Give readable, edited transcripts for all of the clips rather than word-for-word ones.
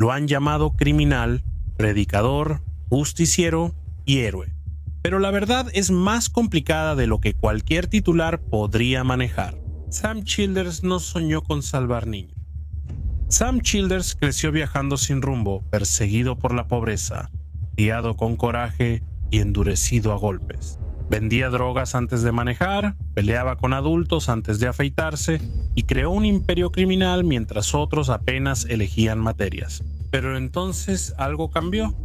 Lo han llamado criminal, predicador, justiciero y héroe. Pero la verdad es más complicada de lo que cualquier titular podría manejar. Sam Childers no soñó con salvar niños. Sam Childers creció viajando sin rumbo, perseguido por la pobreza, criado con coraje y endurecido a golpes. Vendía drogas antes de manejar, peleaba con adultos antes de afeitarse y creó un imperio criminal mientras otros apenas elegían materias. Pero entonces algo cambió.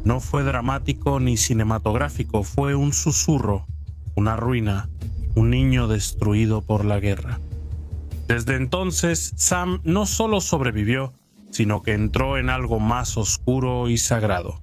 No fue dramático ni cinematográfico, fue un susurro, una ruina, un niño destruido por la guerra. Desde entonces, Sam no solo sobrevivió, sino que entró en algo más oscuro y sagrado.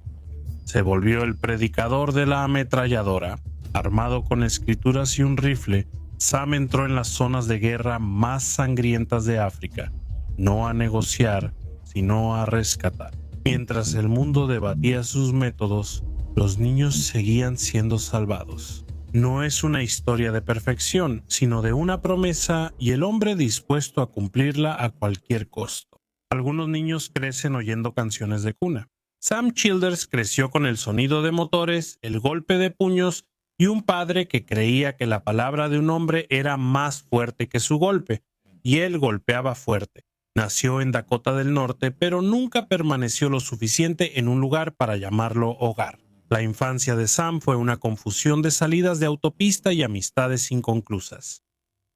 Se volvió el predicador de la ametralladora. Armado con escrituras y un rifle, Sam entró en las zonas de guerra más sangrientas de África, no a negociar, sino a rescatar. Mientras el mundo debatía sus métodos, los niños seguían siendo salvados. No es una historia de perfección, sino de una promesa y el hombre dispuesto a cumplirla a cualquier costo. Algunos niños crecen oyendo canciones de cuna. Sam Childers creció con el sonido de motores, el golpe de puños y un padre que creía que la palabra de un hombre era más fuerte que su golpe, y él golpeaba fuerte. Nació en Dakota del Norte, pero nunca permaneció lo suficiente en un lugar para llamarlo hogar. La infancia de Sam fue una confusión de salidas de autopista y amistades inconclusas.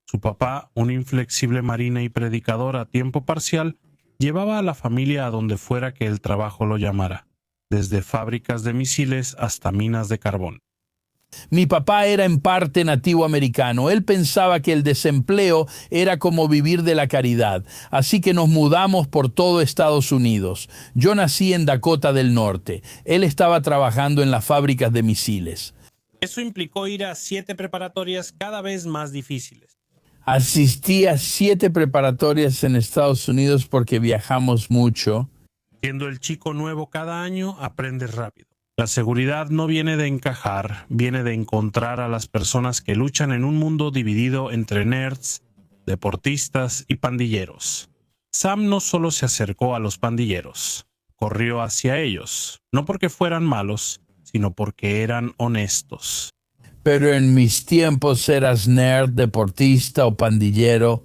Su papá, un inflexible marine y predicador a tiempo parcial, llevaba a la familia a donde fuera que el trabajo lo llamara, desde fábricas de misiles hasta minas de carbón. Mi papá era en parte nativo americano. Él pensaba que el desempleo era como vivir de la caridad. Así que nos mudamos por todo Estados Unidos. Yo nací en Dakota del Norte. Él estaba trabajando en las fábricas de misiles. Eso implicó ir a 7 preparatorias cada vez más difíciles. Asistí a 7 preparatorias en Estados Unidos porque viajamos mucho. Siendo el chico nuevo cada año, aprendes rápido. La seguridad no viene de encajar, viene de encontrar a las personas que luchan en un mundo dividido entre nerds, deportistas y pandilleros. Sam no solo se acercó a los pandilleros, corrió hacia ellos, no porque fueran malos, sino porque eran honestos. Pero en mis tiempos eras nerd, deportista o pandillero.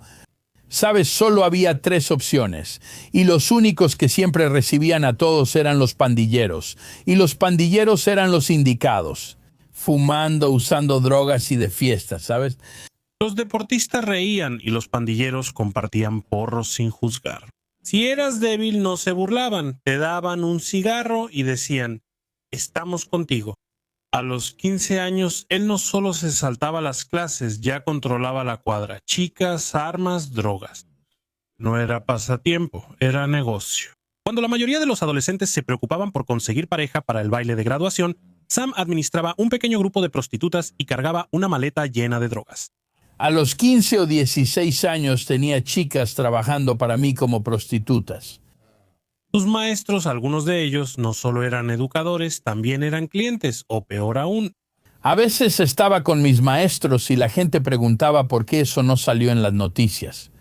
Sabes, solo había 3 opciones, y los únicos que siempre recibían a todos eran los pandilleros, y los pandilleros eran los indicados, fumando, usando drogas y de fiesta, ¿sabes? Los deportistas reían y los pandilleros compartían porros sin juzgar. Si eras débil no se burlaban, te daban un cigarro y decían, estamos contigo. A los 15 años, él no solo se saltaba las clases, ya controlaba la cuadra. Chicas, armas, drogas. No era pasatiempo, era negocio. Cuando la mayoría de los adolescentes se preocupaban por conseguir pareja para el baile de graduación, Sam administraba un pequeño grupo de prostitutas y cargaba una maleta llena de drogas. A los 15 o 16 años tenía chicas trabajando para mí como prostitutas. Sus maestros, algunos de ellos, no solo eran educadores, también eran clientes, o peor aún. A veces estaba con mis maestros y la gente preguntaba por qué eso no salió en las noticias.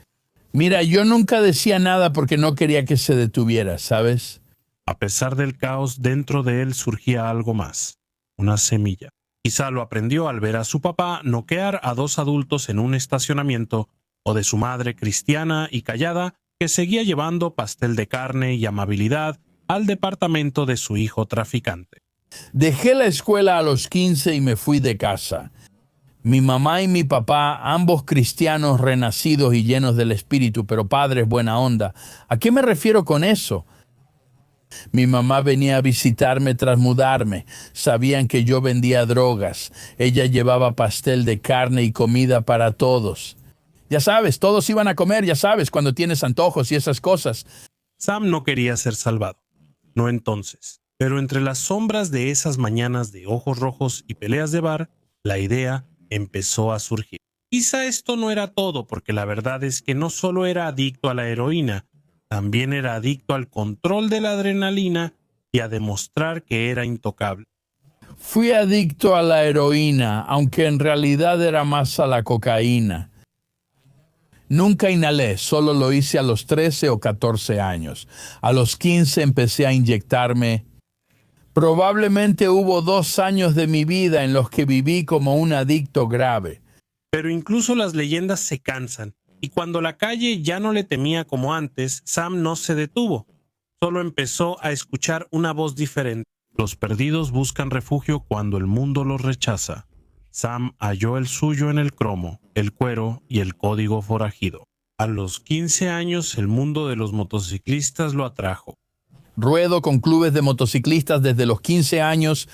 Mira, yo nunca decía nada porque no quería que se detuviera, ¿sabes? A pesar del caos, dentro de él surgía algo más, una semilla. Quizá lo aprendió al ver a su papá noquear a 2 adultos en un estacionamiento, o de su madre cristiana y callada, que seguía llevando pastel de carne y amabilidad al departamento de su hijo traficante. Dejé la escuela a los 15 y me fui de casa. Mi mamá y mi papá, ambos cristianos renacidos y llenos del espíritu, pero padres buena onda. ¿A qué me refiero con eso? Mi mamá venía a visitarme tras mudarme. Sabían que yo vendía drogas. Ella llevaba pastel de carne y comida para todos. Ya sabes, todos iban a comer, ya sabes, cuando tienes antojos y esas cosas. Sam no quería ser salvado. No entonces. Pero entre las sombras de esas mañanas de ojos rojos y peleas de bar, la idea empezó a surgir. Quizá esto no era todo, porque la verdad es que no solo era adicto a la heroína, también era adicto al control de la adrenalina y a demostrar que era intocable. Fui adicto a la heroína, aunque en realidad era más a la cocaína. Nunca inhalé, solo lo hice a los 13 o 14 años. A los 15 empecé a inyectarme. Probablemente hubo 2 años de mi vida en los que viví como un adicto grave. Pero incluso las leyendas se cansan, y cuando la calle ya no le temía como antes, Sam no se detuvo. Solo empezó a escuchar una voz diferente. Los perdidos buscan refugio cuando el mundo los rechaza. Sam halló el suyo en el cromo, el cuero y el código forajido. A los 15 años el mundo de los motociclistas lo atrajo. Ruedo con clubes de motociclistas desde los 15 años.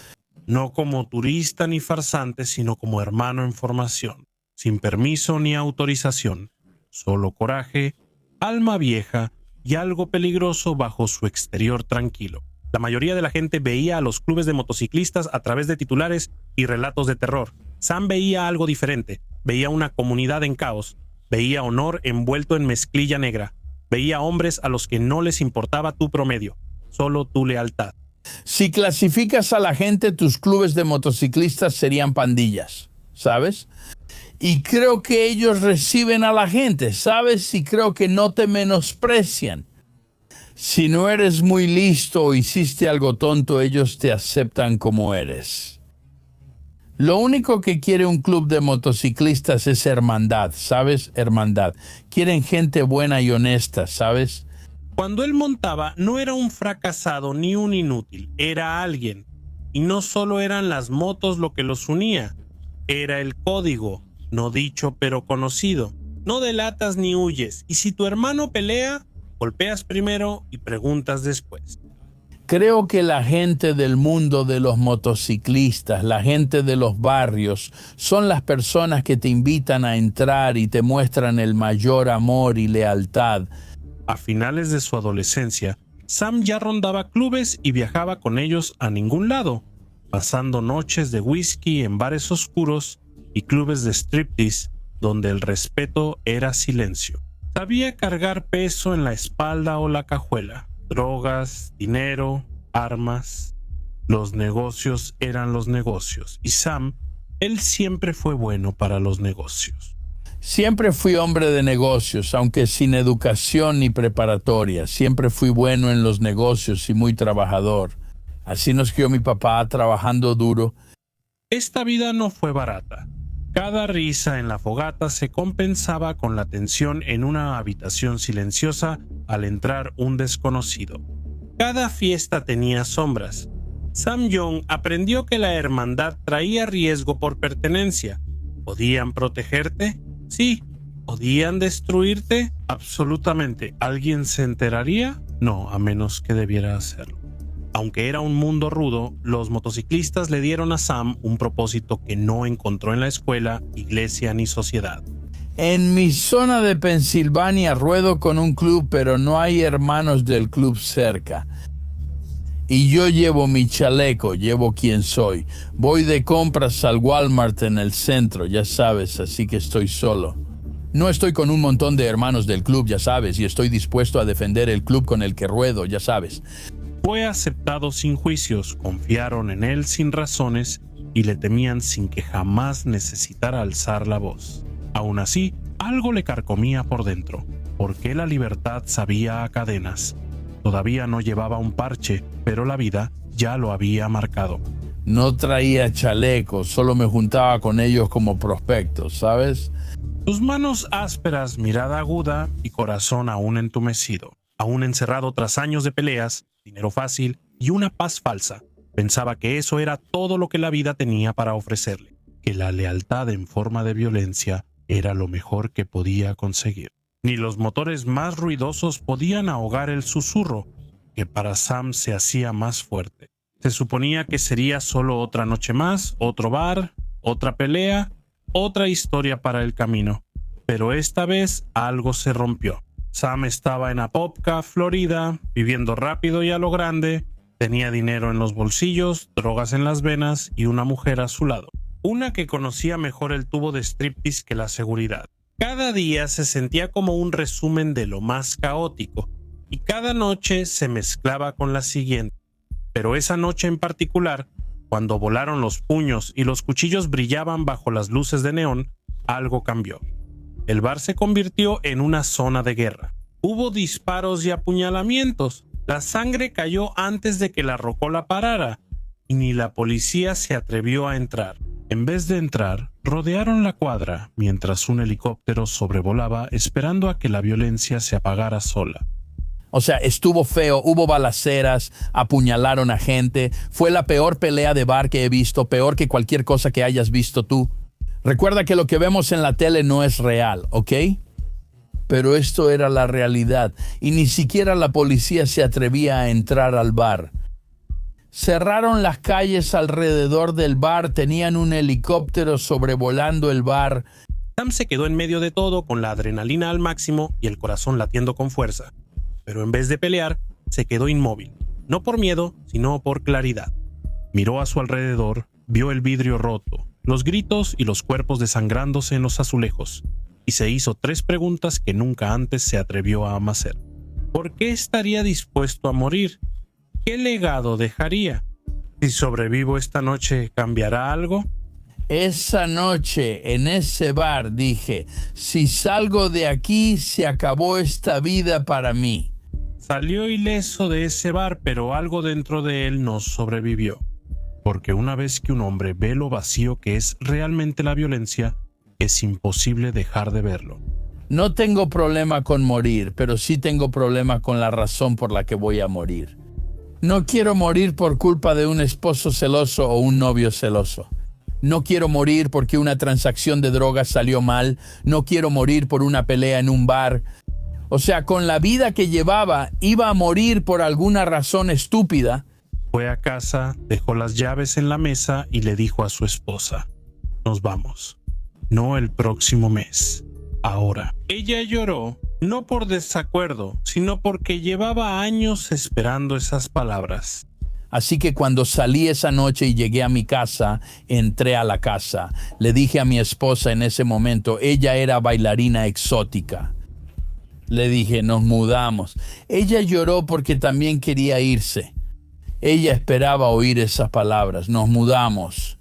No como turista ni farsante, sino como hermano en formación, sin permiso ni autorización. Solo coraje, alma vieja y algo peligroso bajo su exterior tranquilo. La mayoría de la gente veía a los clubes de motociclistas a través de titulares y relatos de terror. Sam veía algo diferente. Veía una comunidad en caos. Veía honor envuelto en mezclilla negra. Veía hombres a los que no les importaba tu promedio, solo tu lealtad. Si clasificas a la gente, tus clubes de motociclistas serían pandillas, ¿sabes? Y creo que ellos reciben a la gente, ¿sabes? Y creo que no te menosprecian. Si no eres muy listo o hiciste algo tonto, ellos te aceptan como eres. Lo único que quiere un club de motociclistas es hermandad, ¿sabes? Hermandad. Quieren gente buena y honesta, ¿sabes? Cuando él montaba, no era un fracasado ni un inútil, era alguien. Y no solo eran las motos lo que los unía, era el código, no dicho pero conocido. No delatas ni huyes, y si tu hermano pelea, golpeas primero y preguntas después. Creo que la gente del mundo de los motociclistas, la gente de los barrios, son las personas que te invitan a entrar y te muestran el mayor amor y lealtad. A finales de su adolescencia, Sam ya rondaba clubes y viajaba con ellos a ningún lado, pasando noches de whisky en bares oscuros y clubes de striptease donde el respeto era silencio. Sabía cargar peso en la espalda o la cajuela. Drogas, dinero, armas. Los negocios eran los negocios. Y Sam, él siempre fue bueno para los negocios. Siempre fui hombre de negocios, aunque sin educación ni preparatoria. Siempre fui bueno en los negocios y muy trabajador. Así nos crió mi papá, trabajando duro. Esta vida no fue barata. Cada risa en la fogata se compensaba con la tensión en una habitación silenciosa al entrar un desconocido. Cada fiesta tenía sombras. Sam Young aprendió que la hermandad traía riesgo por pertenencia. ¿Podían protegerte? Sí. ¿Podían destruirte? Absolutamente. ¿Alguien se enteraría? No, a menos que debiera hacerlo. Aunque era un mundo rudo, los motociclistas le dieron a Sam un propósito que no encontró en la escuela, iglesia ni sociedad. En mi zona de Pensilvania ruedo con un club, pero no hay hermanos del club cerca. Y yo llevo mi chaleco, llevo quien soy. Voy de compras al Walmart en el centro, ya sabes, así que estoy solo. No estoy con un montón de hermanos del club, ya sabes, y estoy dispuesto a defender el club con el que ruedo, ya sabes. Fue aceptado sin juicios, confiaron en él sin razones y le temían sin que jamás necesitara alzar la voz. Aún así, algo le carcomía por dentro. ¿Por qué la libertad sabía a cadenas? Todavía no llevaba un parche, pero la vida ya lo había marcado. No traía chalecos, solo me juntaba con ellos como prospectos, ¿sabes? Sus manos ásperas, mirada aguda y corazón aún entumecido. Aún encerrado tras años de peleas, dinero fácil y una paz falsa, pensaba que eso era todo lo que la vida tenía para ofrecerle, que la lealtad en forma de violencia era lo mejor que podía conseguir. Ni los motores más ruidosos podían ahogar el susurro, que para Sam se hacía más fuerte. Se suponía que sería solo otra noche más, otro bar, otra pelea, otra historia para el camino. Pero esta vez algo se rompió. Sam estaba en Apopka, Florida, viviendo rápido y a lo grande. Tenía dinero en los bolsillos, drogas en las venas y una mujer a su lado. Una que conocía mejor el tubo de striptease que la seguridad. Cada día se sentía como un resumen de lo más caótico y cada noche se mezclaba con la siguiente. Pero esa noche en particular, cuando volaron los puños y los cuchillos brillaban bajo las luces de neón, algo cambió. El bar se convirtió en una zona de guerra. Hubo disparos y apuñalamientos. La sangre cayó antes de que la rocola parara, y ni la policía se atrevió a entrar. En vez de entrar, rodearon la cuadra mientras un helicóptero sobrevolaba esperando a que la violencia se apagara sola. O sea, estuvo feo, hubo balaceras, apuñalaron a gente. Fue la peor pelea de bar que he visto, peor que cualquier cosa que hayas visto tú. Recuerda que lo que vemos en la tele no es real, ¿ok? Pero esto era la realidad y ni siquiera la policía se atrevía a entrar al bar. Cerraron las calles alrededor del bar, tenían un helicóptero sobrevolando el bar. Sam se quedó en medio de todo con la adrenalina al máximo y el corazón latiendo con fuerza. Pero en vez de pelear, se quedó inmóvil, no por miedo, sino por claridad. Miró a su alrededor, vio el vidrio roto, los gritos y los cuerpos desangrándose en los azulejos, y se hizo 3 preguntas que nunca antes se atrevió a hacer. ¿Por qué estaría dispuesto a morir? ¿Qué legado dejaría? Si sobrevivo esta noche, ¿cambiará algo? Esa noche, en ese bar, dije, si salgo de aquí, se acabó esta vida para mí. Salió ileso de ese bar, pero algo dentro de él no sobrevivió. Porque una vez que un hombre ve lo vacío que es realmente la violencia, es imposible dejar de verlo. No tengo problema con morir, pero sí tengo problema con la razón por la que voy a morir. No quiero morir por culpa de un esposo celoso o un novio celoso. No quiero morir porque una transacción de drogas salió mal. No quiero morir por una pelea en un bar. O sea, con la vida que llevaba, iba a morir por alguna razón estúpida. Fue a casa, dejó las llaves en la mesa y le dijo a su esposa, nos vamos. No el próximo mes, ahora. Ella lloró, no por desacuerdo, sino porque llevaba años esperando esas palabras. Así que cuando salí esa noche y llegué a mi casa, entré a la casa. Le dije a mi esposa en ese momento, ella era bailarina exótica. Le dije, nos mudamos. Ella lloró porque también quería irse. Ella esperaba oír esas palabras, nos mudamos.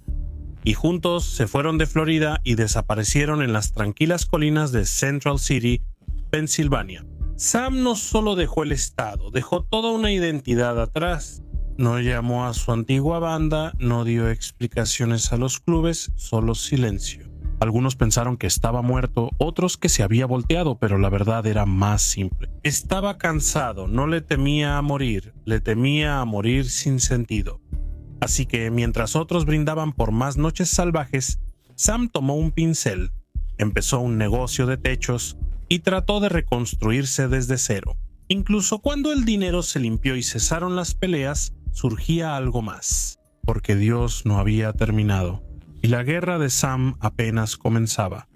Y juntos se fueron de Florida y desaparecieron en las tranquilas colinas de Central City, Pensilvania. Sam no solo dejó el estado, dejó toda una identidad atrás. No llamó a su antigua banda, no dio explicaciones a los clubes, solo silencio. Algunos pensaron que estaba muerto, otros que se había volteado, pero la verdad era más simple. Estaba cansado, no le temía a morir, le temía a morir sin sentido. Así que mientras otros brindaban por más noches salvajes, Sam tomó un pincel, empezó un negocio de techos y trató de reconstruirse desde cero. Incluso cuando el dinero se limpió y cesaron las peleas, surgía algo más, porque Dios no había terminado y la guerra de Sam apenas comenzaba.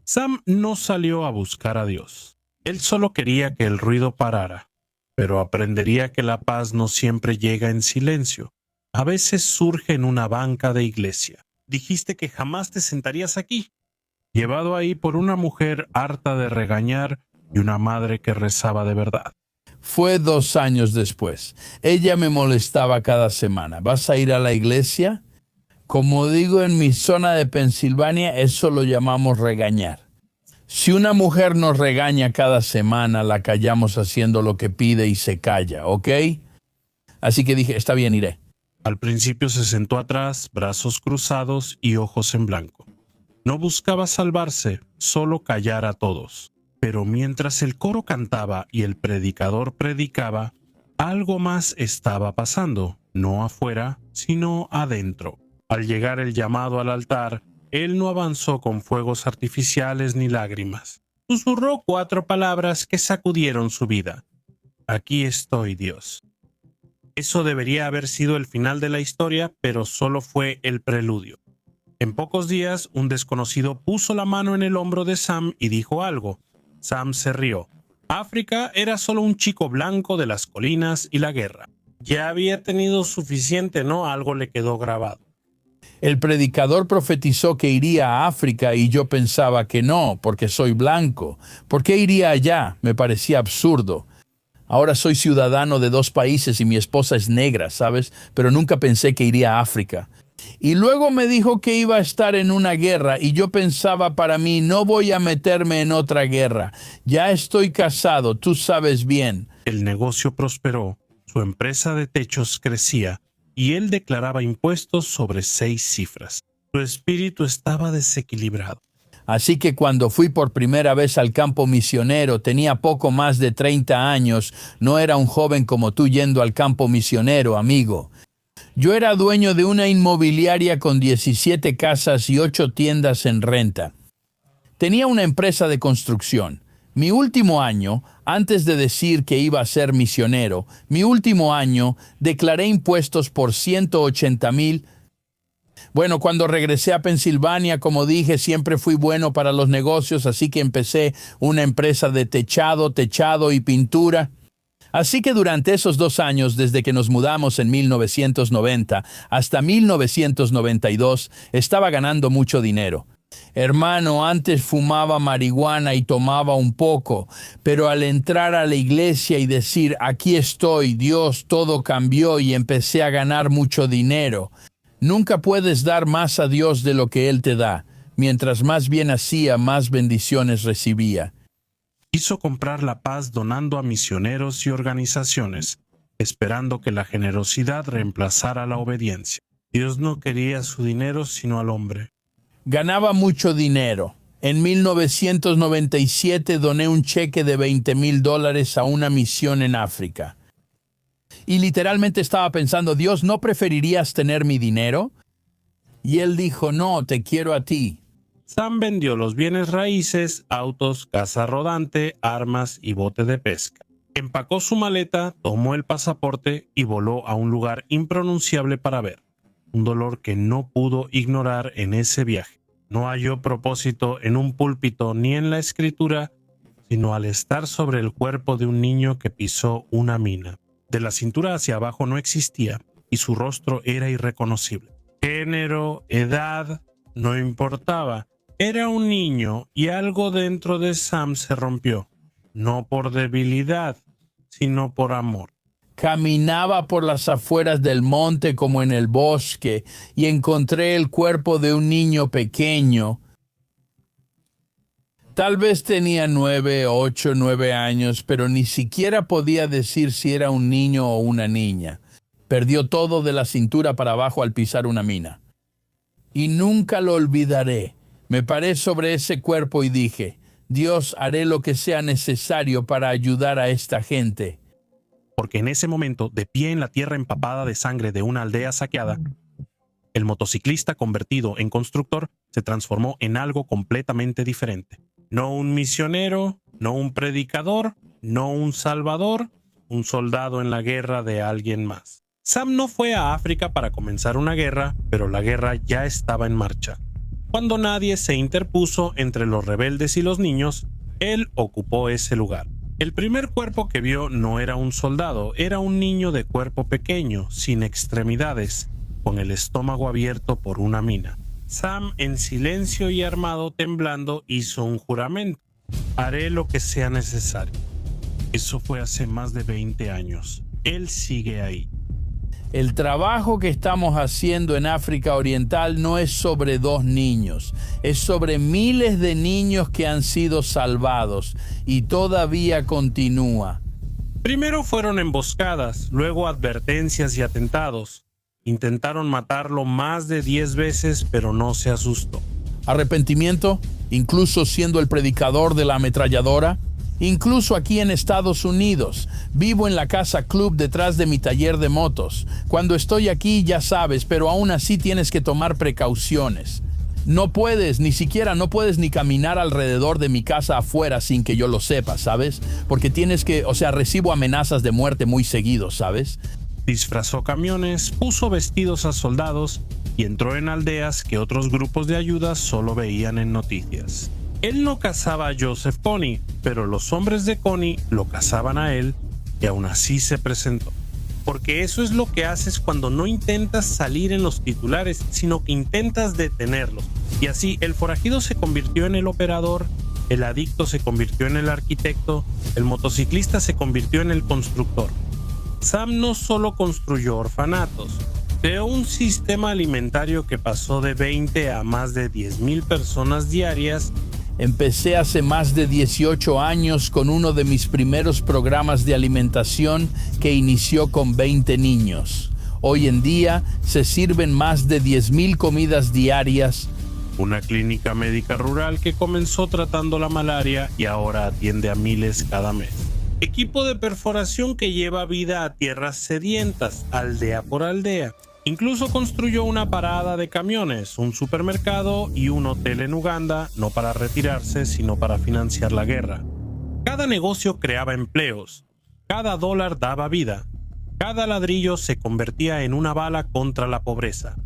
Sam no salió a buscar a Dios. Él solo quería que el ruido parara, pero aprendería que la paz no siempre llega en silencio. A veces surge en una banca de iglesia. Dijiste que jamás te sentarías aquí, llevado ahí por una mujer harta de regañar y una madre que rezaba de verdad. Fue 2 años después. Ella me molestaba cada semana. ¿Vas a ir a la iglesia? Como digo en mi zona de Pensilvania, eso lo llamamos regañar. Si una mujer nos regaña cada semana, la callamos haciendo lo que pide y se calla, ¿ok? Así que dije, está bien, iré. Al principio se sentó atrás, brazos cruzados y ojos en blanco. No buscaba salvarse, solo callar a todos. Pero mientras el coro cantaba y el predicador predicaba, algo más estaba pasando, no afuera, sino adentro. Al llegar el llamado al altar, él no avanzó con fuegos artificiales ni lágrimas. Susurró 4 palabras que sacudieron su vida. Aquí estoy, Dios. Eso debería haber sido el final de la historia, pero solo fue el preludio. En pocos días, un desconocido puso la mano en el hombro de Sam y dijo algo. Sam se rió. África era solo un chico blanco de las colinas y la guerra. Ya había tenido suficiente, ¿no? Algo le quedó grabado. El predicador profetizó que iría a África y yo pensaba que no, porque soy blanco. ¿Por qué iría allá? Me parecía absurdo. Ahora soy ciudadano de 2 países y mi esposa es negra, ¿sabes? Pero nunca pensé que iría a África. Y luego me dijo que iba a estar en una guerra y yo pensaba para mí, no voy a meterme en otra guerra. Ya estoy casado, tú sabes bien. El negocio prosperó, su empresa de techos crecía y él declaraba impuestos sobre 6 cifras. Su espíritu estaba desequilibrado. Así que cuando fui por primera vez al campo misionero, tenía poco más de 30 años, no era un joven como tú yendo al campo misionero, amigo. Yo era dueño de una inmobiliaria con 17 casas y 8 tiendas en renta. Tenía una empresa de construcción. Mi último año, antes de decir que iba a ser misionero, mi último año declaré impuestos por $180,000. Bueno, cuando regresé a Pensilvania, como dije, siempre fui bueno para los negocios, así que empecé una empresa de techado y pintura. Así que durante esos 2 años, desde que nos mudamos en 1990 hasta 1992, estaba ganando mucho dinero. Hermano, antes fumaba marihuana y tomaba un poco, pero al entrar a la iglesia y decir, aquí estoy, Dios, todo cambió y empecé a ganar mucho dinero. Nunca puedes dar más a Dios de lo que Él te da. Mientras más bien hacía, más bendiciones recibía. Quiso comprar la paz donando a misioneros y organizaciones, esperando que la generosidad reemplazara la obediencia. Dios no quería su dinero sino al hombre. Ganaba mucho dinero. En 1997 doné un cheque de $20,000 a una misión en África. Y literalmente estaba pensando, Dios, ¿no preferirías tener mi dinero? Y Él dijo, no, te quiero a ti. Sam vendió los bienes raíces, autos, casa rodante, armas y bote de pesca. Empacó su maleta, tomó el pasaporte y voló a un lugar impronunciable para ver. Un dolor que no pudo ignorar en ese viaje. No halló propósito en un púlpito ni en la escritura, sino al estar sobre el cuerpo de un niño que pisó una mina. De la cintura hacia abajo no existía y su rostro era irreconocible. Género, edad, no importaba. Era un niño y algo dentro de Sam se rompió, no por debilidad, sino por amor. Caminaba por las afueras del monte como en el bosque y encontré el cuerpo de un niño pequeño. Tal vez tenía 9 años, pero ni siquiera podía decir si era un niño o una niña. Perdió todo de la cintura para abajo al pisar una mina. Y nunca lo olvidaré. Me paré sobre ese cuerpo y dije, Dios, haré lo que sea necesario para ayudar a esta gente. Porque en ese momento, de pie en la tierra empapada de sangre de una aldea saqueada, el motociclista convertido en constructor se transformó en algo completamente diferente. No un misionero, no un predicador, no un salvador, un soldado en la guerra de alguien más. Sam no fue a África para comenzar una guerra, pero la guerra ya estaba en marcha. Cuando nadie se interpuso entre los rebeldes y los niños, él ocupó ese lugar. El primer cuerpo que vio no era un soldado, era un niño de cuerpo pequeño, sin extremidades, con el estómago abierto por una mina. Sam, en silencio y armado, temblando, hizo un juramento. Haré lo que sea necesario. Eso fue hace más de 20 años. Él sigue ahí. El trabajo que estamos haciendo en África Oriental no es sobre 2 niños, es sobre miles de niños que han sido salvados y todavía continúa. Primero fueron emboscadas, luego advertencias y atentados. Intentaron matarlo más de 10 veces, pero no se asustó. Arrepentimiento, incluso siendo el predicador de la ametralladora. Incluso aquí en Estados Unidos, vivo en la casa club detrás de mi taller de motos. Cuando estoy aquí ya sabes, pero aún así tienes que tomar precauciones. No puedes ni caminar alrededor de mi casa afuera sin que yo lo sepa, ¿sabes? Porque recibo amenazas de muerte muy seguido, ¿sabes? Disfrazó camiones, puso vestidos a soldados y entró en aldeas que otros grupos de ayuda solo veían en noticias. Él no cazaba a Joseph Kony, pero los hombres de Kony lo cazaban a él y aún así se presentó. Porque eso es lo que haces cuando no intentas salir en los titulares, sino que intentas detenerlos. Y así el forajido se convirtió en el operador, el adicto se convirtió en el arquitecto, el motociclista se convirtió en el constructor. Sam no solo construyó orfanatos, Creó un sistema alimentario que pasó de 20 a más de 10,000 personas diarias. Empecé hace más de 18 años con uno de mis primeros programas de alimentación que inició con 20 niños. Hoy en día se sirven más de 10,000 comidas diarias. Una clínica médica rural que comenzó tratando la malaria y ahora atiende a miles cada mes. Equipo de perforación que lleva vida a tierras sedientas, aldea por aldea. Incluso construyó una parada de camiones, un supermercado y un hotel en Uganda, no para retirarse, sino para financiar la guerra. Cada negocio creaba empleos, cada dólar daba vida, cada ladrillo se convertía en una bala contra la pobreza.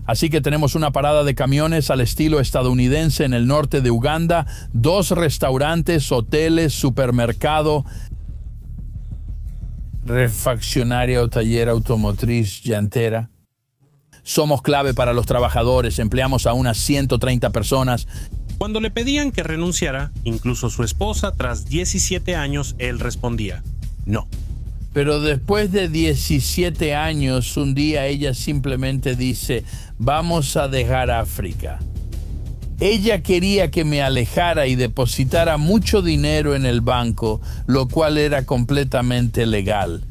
Así que tenemos una parada de camiones al estilo estadounidense en el norte de Uganda, 2 restaurantes, hoteles, supermercado, refaccionaria o taller automotriz llantera. Somos clave para los trabajadores, empleamos a unas 130 personas. Cuando le pedían que renunciara, incluso su esposa, tras 17 años, él respondía, no. Pero después de 17 años, un día ella simplemente dice, vamos a dejar África. Ella quería que me alejara y depositara mucho dinero en el banco, lo cual era completamente legal.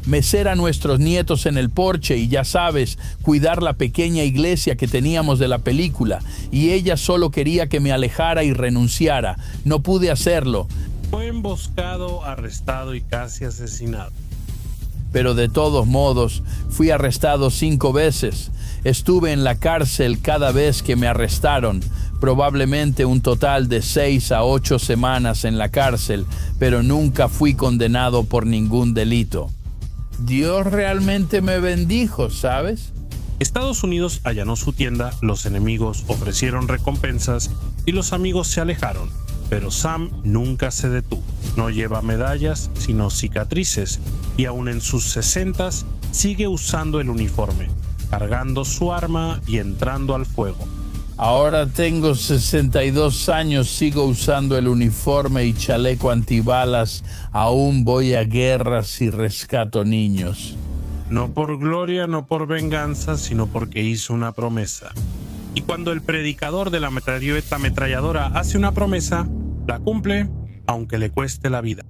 Mecer a nuestros nietos en el porche y, ya sabes, cuidar la pequeña iglesia que teníamos de la película. Y ella solo quería que me alejara y renunciara. No pude hacerlo. Fue emboscado, arrestado y casi asesinado. Pero de todos modos, fui arrestado 5 veces. Estuve en la cárcel cada vez que me arrestaron, probablemente un total de 6 a 8 semanas en la cárcel, pero nunca fui condenado por ningún delito. Dios realmente me bendijo, ¿sabes? Estados Unidos allanó su tienda, los enemigos ofrecieron recompensas y los amigos se alejaron. Pero Sam nunca se detuvo. No lleva medallas, sino cicatrices, y aún en sus 60s sigue usando el uniforme, cargando su arma y entrando al fuego. Ahora tengo 62 años, sigo usando el uniforme y chaleco antibalas, aún voy a guerras y rescato niños. No por gloria, no por venganza, sino porque hizo una promesa. Y cuando el predicador de la metralleta ametralladora hace una promesa, la cumple, aunque le cueste la vida.